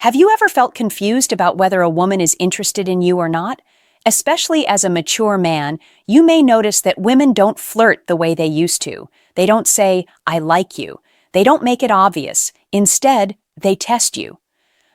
Have you ever felt confused about whether a woman is interested in you or not? Especially as a mature man, you may notice that women don't flirt the way they used to. They don't say, "I like you." They don't make it obvious. Instead, they test you.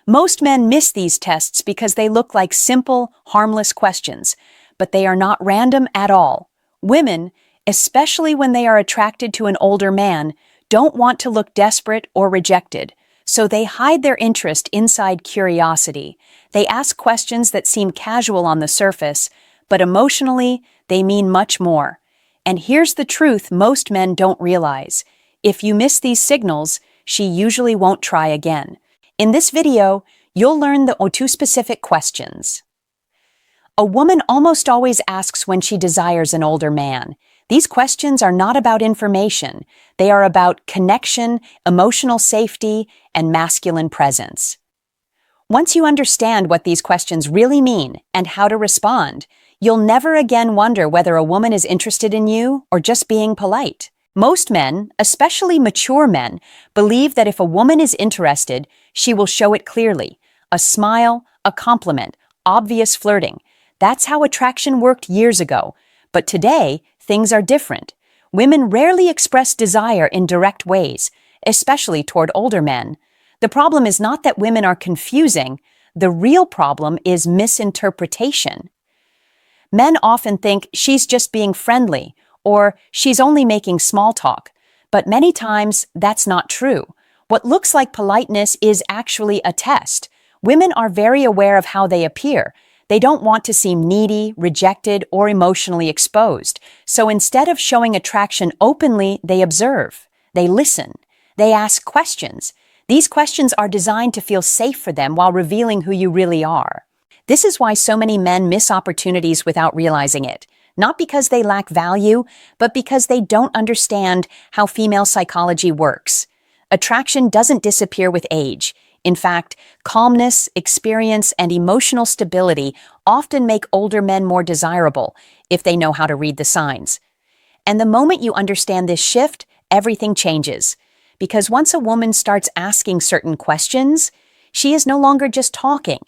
Most men miss these tests because they look like simple, harmless questions, but they are not random at all. Women, especially when they are attracted to an older man, don't want to look desperate or rejected. So they hide their interest inside curiosity. They ask questions that seem casual on the surface, but emotionally, they mean much more. And here's the truth most men don't realize. If you miss these signals, she usually won't try again. In this video, you'll learn the two specific questions. A woman almost always asks when she desires an older man. These questions are not about information. They are about connection, emotional safety, and masculine presence. Once you understand what these questions really mean and how to respond, you'll never again wonder whether a woman is interested in you or just being polite. Most men, especially mature men, believe that if a woman is interested, she will show it clearly. A smile, a compliment, obvious flirting. That's how attraction worked years ago. But today, things are different. Women rarely express desire in direct ways, especially toward older men. The problem is not that women are confusing. The real problem is misinterpretation. Men often think she's just being friendly or she's only making small talk. But many times, that's not true. What looks like politeness is actually a test. Women are very aware of how they appear. They don't want to seem needy, rejected, or emotionally exposed. So instead of showing attraction openly, they observe. They listen. They ask questions. These questions are designed to feel safe for them while revealing who you really are. This is why so many men miss opportunities without realizing it. Not because they lack value, but because they don't understand how female psychology works. Attraction doesn't disappear with age. In fact, calmness, experience, and emotional stability often make older men more desirable if they know how to read the signs. And the moment you understand this shift, everything changes. Because once a woman starts asking certain questions, she is no longer just talking.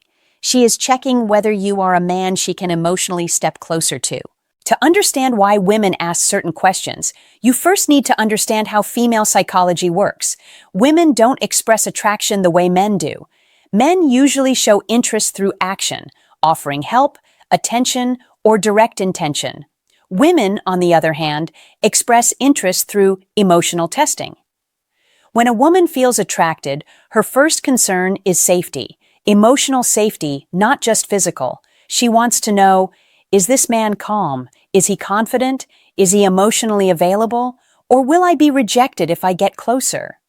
She is checking whether you are a man she can emotionally step closer to. To understand why women ask certain questions, you first need to understand how female psychology works. Women don't express attraction the way men do. Men usually show interest through action, offering help, attention, or direct intention. Women, on the other hand, express interest through emotional testing. When a woman feels attracted, her first concern is safety. Emotional safety, not just physical. She wants to know, is this man calm? Is he confident? Is he emotionally available? Or will I be rejected if I get closer?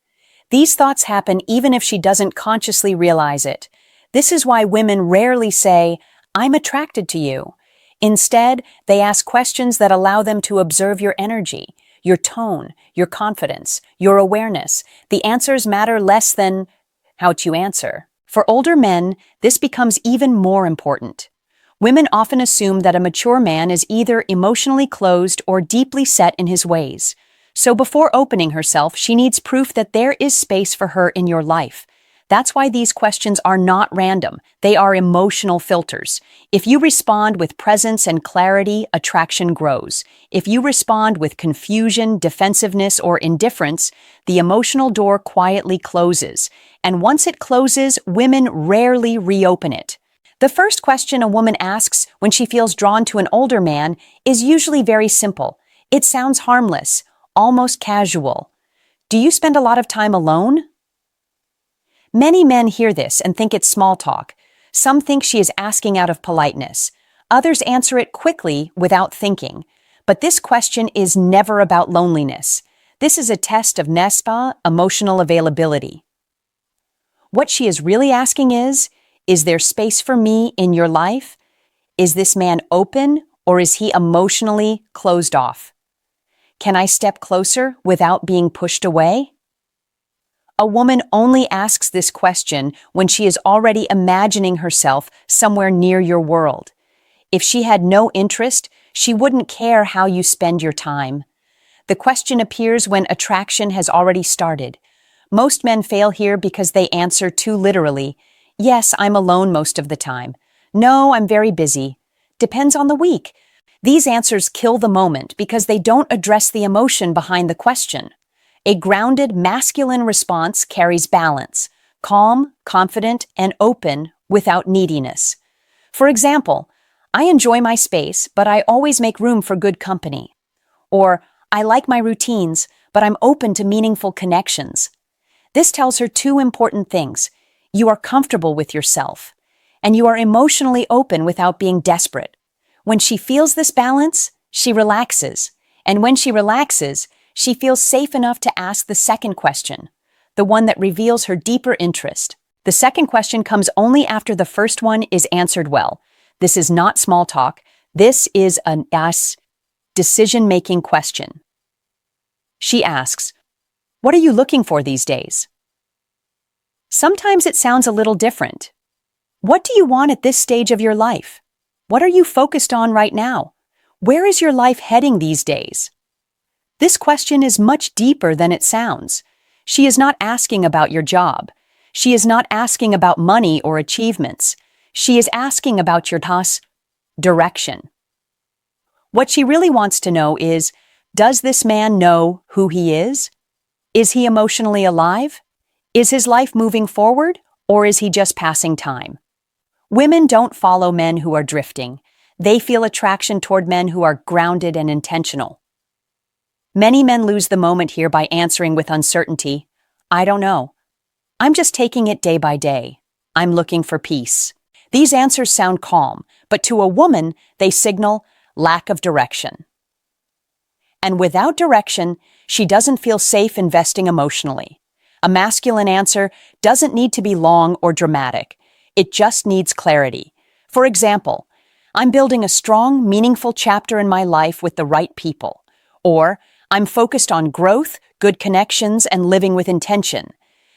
These thoughts happen even if she doesn't consciously realize it. This is why women rarely say, "I'm attracted to you." Instead, they ask questions that allow them to observe your energy, your tone, your confidence, your awareness. The answers matter less than how to answer. For older men, this becomes even more important. Women often assume that a mature man is either emotionally closed or deeply set in his ways. So before opening herself, she needs proof that there is space for her in your life. That's why these questions are not random. They are emotional filters. If you respond with presence and clarity, attraction grows. If you respond with confusion, defensiveness, or indifference, the emotional door quietly closes. And once it closes, women rarely reopen it. The first question a woman asks when she feels drawn to an older man is usually very simple. It sounds harmless, almost casual. Do you spend a lot of time alone? Many men hear this and think it's small talk. Some think she is asking out of politeness. Others answer it quickly without thinking. But this question is never about loneliness. This is a test of NESPA, emotional availability. What she is really asking is there space for me in your life? Is this man open or is he emotionally closed off? Can I step closer without being pushed away? A woman only asks this question when she is already imagining herself somewhere near your world. If she had no interest, she wouldn't care how you spend your time. The question appears when attraction has already started. Most men fail here because they answer too literally. Yes, I'm alone most of the time. No, I'm very busy. Depends on the week. These answers kill the moment because they don't address the emotion behind the question. A grounded, masculine response carries balance, calm, confident, and open without neediness. For example, I enjoy my space, but I always make room for good company. Or, I like my routines, but I'm open to meaningful connections. This tells her two important things. You are comfortable with yourself, and you are emotionally open without being desperate. When she feels this balance, she relaxes. And when she relaxes, she feels safe enough to ask the second question, the one that reveals her deeper interest. The second question comes only after the first one is answered well. This is not small talk. This is an decision-making question. She asks, "What are you looking for these days?" Sometimes it sounds a little different. What do you want at this stage of your life? What are you focused on right now? Where is your life heading these days? This question is much deeper than it sounds. She is not asking about your job. She is not asking about money or achievements. She is asking about your direction. What she really wants to know is, does this man know who he is? Is he emotionally alive? Is his life moving forward, or is he just passing time? Women don't follow men who are drifting. They feel attraction toward men who are grounded and intentional. Many men lose the moment here by answering with uncertainty. I don't know. I'm just taking it day by day. I'm looking for peace. These answers sound calm, but to a woman, they signal lack of direction. And without direction, she doesn't feel safe investing emotionally. A masculine answer doesn't need to be long or dramatic. It just needs clarity. For example, I'm building a strong, meaningful chapter in my life with the right people. Or, I'm focused on growth, good connections, and living with intention.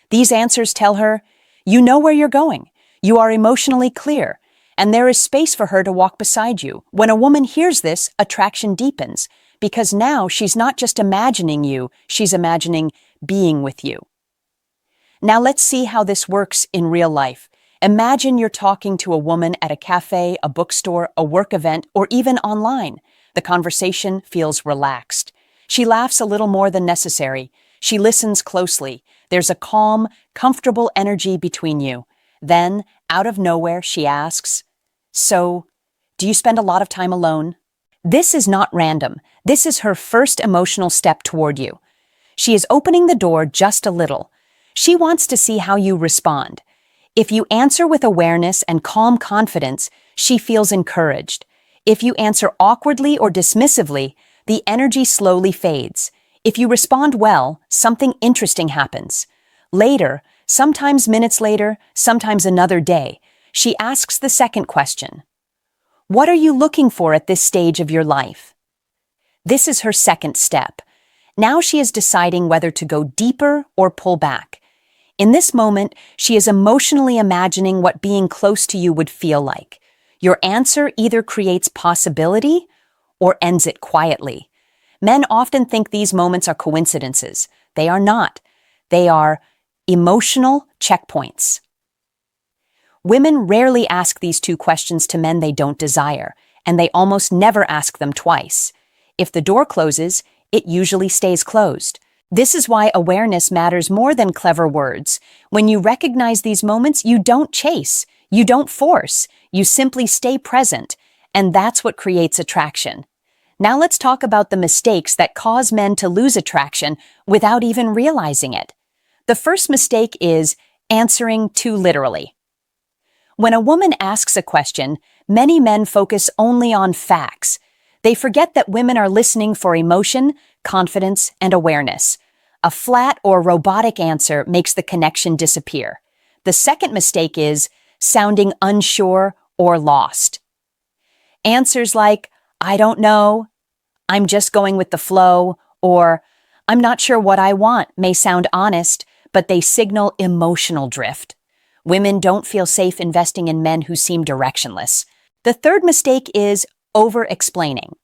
These answers tell her, you know where you're going. You are emotionally clear, and there is space for her to walk beside you. When a woman hears this, attraction deepens, because now she's not just imagining you, she's imagining being with you. Now let's see how this works in real life. Imagine you're talking to a woman at a cafe, a bookstore, a work event, or even online. The conversation feels relaxed. She laughs a little more than necessary. She listens closely. There's a calm, comfortable energy between you. Then, out of nowhere, she asks, "So, do you spend a lot of time alone?" This is not random. This is her first emotional step toward you. She is opening the door just a little. She wants to see how you respond. If you answer with awareness and calm confidence, she feels encouraged. If you answer awkwardly or dismissively, the energy slowly fades. If you respond well, something interesting happens. Later, sometimes minutes later, sometimes another day, she asks the second question. What are you looking for at this stage of your life? This is her second step. Now she is deciding whether to go deeper or pull back. In this moment, she is emotionally imagining what being close to you would feel like. Your answer either creates possibility or ends it quietly. Men often think these moments are coincidences. They are not. They are emotional checkpoints. Women rarely ask these two questions to men they don't desire, and they almost never ask them twice. If the door closes, it usually stays closed. This is why awareness matters more than clever words. When you recognize these moments, you don't chase, you don't force, you simply stay present, and that's what creates attraction. Now let's talk about the mistakes that cause men to lose attraction without even realizing it. The first mistake is answering too literally. When a woman asks a question, many men focus only on facts. They forget that women are listening for emotion, confidence, and awareness. A flat or robotic answer makes the connection disappear. The second mistake is sounding unsure or lost. Answers like, I don't know, I'm just going with the flow, or I'm not sure what I want may sound honest, but they signal emotional drift. Women don't feel safe investing in men who seem directionless. The third mistake is over-explaining.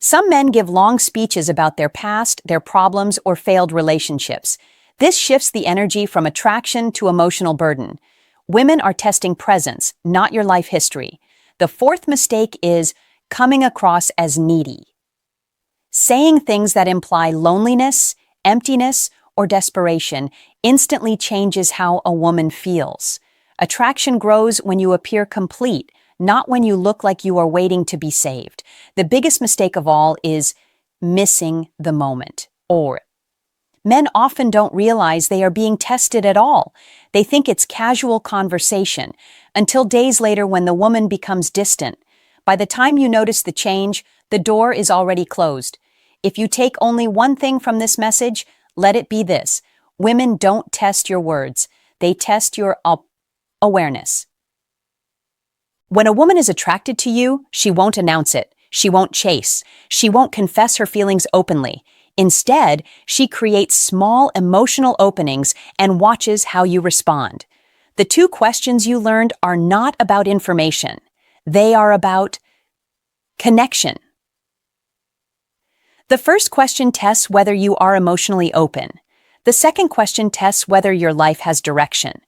Some men give long speeches about their past, their problems, or failed relationships. This shifts the energy from attraction to emotional burden. Women are testing presence, not your life history. The fourth mistake is coming across as needy. Saying things that imply loneliness, emptiness, or desperation instantly changes how a woman feels. Attraction grows when you appear complete, not when you look like you are waiting to be saved. The biggest mistake of all is missing the moment. Or men often don't realize they are being tested at all. They think it's casual conversation until days later when the woman becomes distant. By the time you notice the change, the door is already closed. If you take only one thing from this message, let it be this: women don't test your words, they test your awareness. When a woman is attracted to you, she won't announce it, she won't chase, she won't confess her feelings openly. Instead, she creates small emotional openings and watches how you respond. The two questions you learned are not about information, they are about connection. The first question tests whether you are emotionally open. The second question tests whether your life has direction.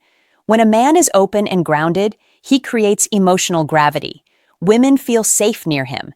When a man is open and grounded, he creates emotional gravity. Women feel safe near him.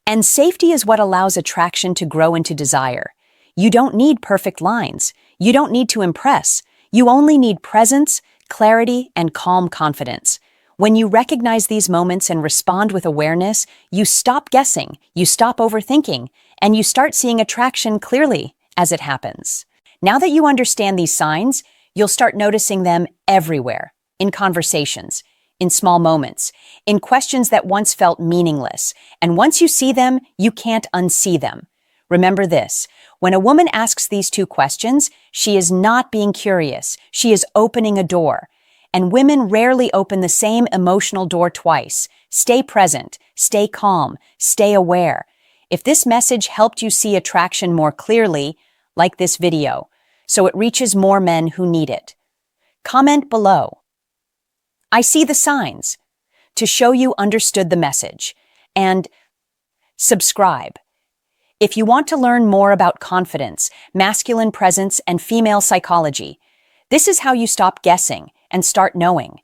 And safety is what allows attraction to grow into desire. You don't need perfect lines. You don't need to impress. You only need presence, clarity, and calm confidence. When you recognize these moments and respond with awareness, you stop guessing, you stop overthinking, and you start seeing attraction clearly as it happens. Now that you understand these signs, you'll start noticing them everywhere, in conversations, in small moments, in questions that once felt meaningless. And once you see them, you can't unsee them. Remember this: when a woman asks these two questions, she is not being curious, she is opening a door. And women rarely open the same emotional door twice. Stay present, stay calm, stay aware. If this message helped you see attraction more clearly, like this video, so it reaches more men who need it. Comment below: I see the signs, to show you understood the message. And subscribe if you want to learn more about confidence, masculine presence, and female psychology. This is how you stop guessing and start knowing.